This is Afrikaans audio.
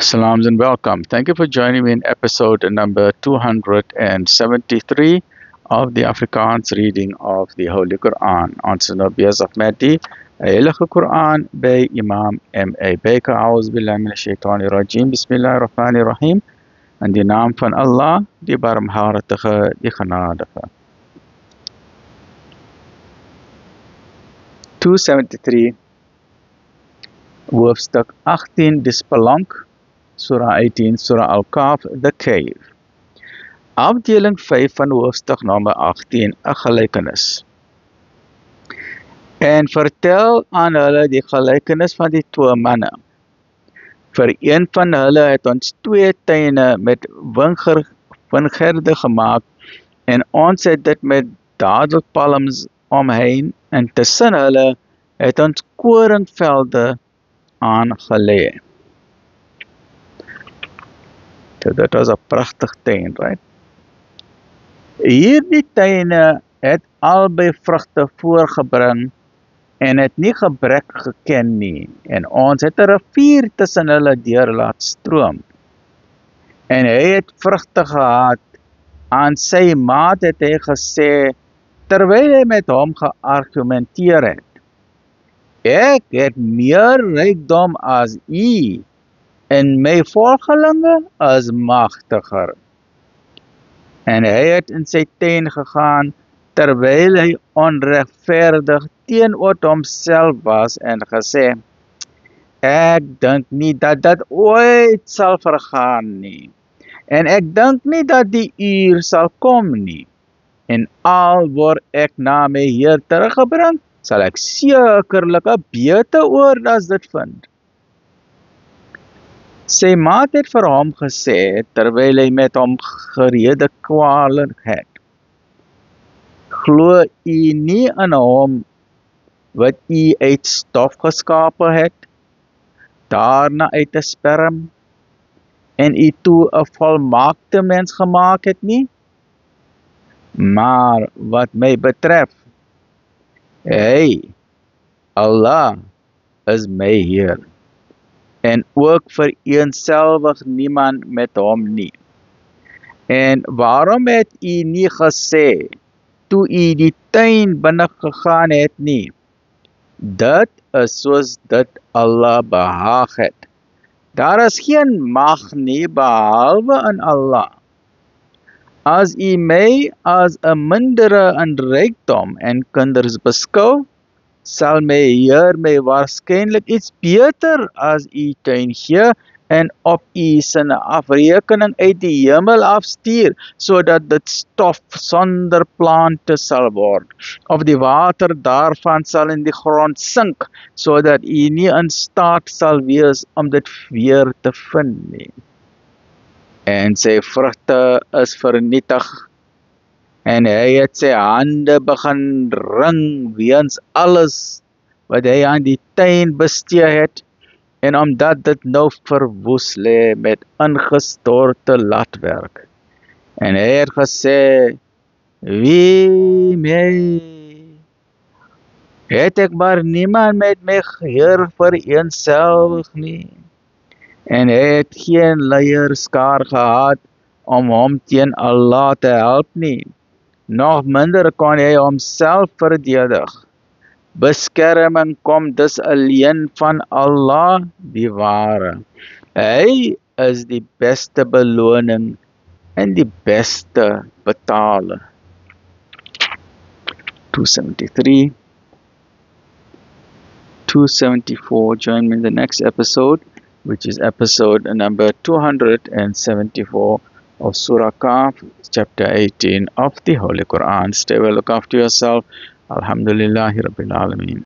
Salams and welcome. Thank you for joining me in episode number 273 of the Afrikaans reading of the Holy Quran. Ons is nou besig met die Heilige Quran by Imam M.A. Baker. A'udhu billahi minash shaitani rajim. Bismillahirrahmanirrahim. In die naam van Allah, die barmhartige, die genadige. 273 hoofstuk 18, die spelonk. Surah 18, Surah Al-Kahf, The Cave. Afdeling 5 van hoofstuk nommer 18, 'n gelykenis. En vertel aan hulle die gelykenis van die twee manne. Vir een van hulle het ons 2 tuine met wingerde gemaak, en ons het dit met dadelpalms omheen, en tussen hulle het ons koringvelde aangelê. So that was a prachtig tuin, right? Hierdie tuine het albei vrugte voorgebring en het nie gebrek geken nie. En ons het 'n rivier tussen hulle deur laat stroom. En hy het vrugte gehad. Aan sy maat het hy gesê, terwyl hy met hom geargumenteer het, ek het meer rykdom as u, en my volgelinge is magtiger. En hy het in sy tuin gegaan, terwyl hy onregverdig teenoor homself was en gesê, ek dink nie dat dit ooit sal vergaan nie, en ek dink nie dat die uur sal kom nie, en al word ek na my Heer teruggebring, sal ek sekerlik 'n beter oord as dit vind. Sy maat het vir hom gesê, terwyl hy met hom gerede kwale het, glo u nie in hom wat u uit stof geskape het, daarna uit 'n sperm, en u toe 'n volmaakte mens gemaak het nie? Maar wat my betref, hy, Allah, is my Heer, en ook vereenselwig niemand met hom nie. En waarom het u nie gesê, toe u die tuin binne gegaan het nie? Dit is soos dit Allah behaag het. Daar is geen mag nie behalwe in Allah. As u my as 'n mindere in rykdom en kinders beskou, sal my Heer my waarskynlik iets beter as u tuin gee en op u sin afrekening uit die hemel afstuur, sodat dit stof sonder plante sal word, of die water daarvan sal in die grond sink, sodat u nie in staat sal wees om dit weer te vind nie. En sy vrugte is vernietig, en hy het sy hande begin wring weens alles wat hy aan die tuin bestee het, en omdat dit nou verwoes lê met ingestorte latwerk. En hy het gesê, wie my? Het ek maar niemand met my Heer vereenselwig nie? En hy het geen leierskar gehad om hom teen Allah te help nie. Nog minder kon hy homself verdedig. Beskerming kom dus alleen van Allah, die ware. Hy is die beste beloning en die beste betaler. 273. 274. Join me in the next episode, which is episode number 274 of Surah Kahf, chapter 18 of the Holy Quran. Stay well, look after yourself. Alhamdulillahi Rabbil Alameen.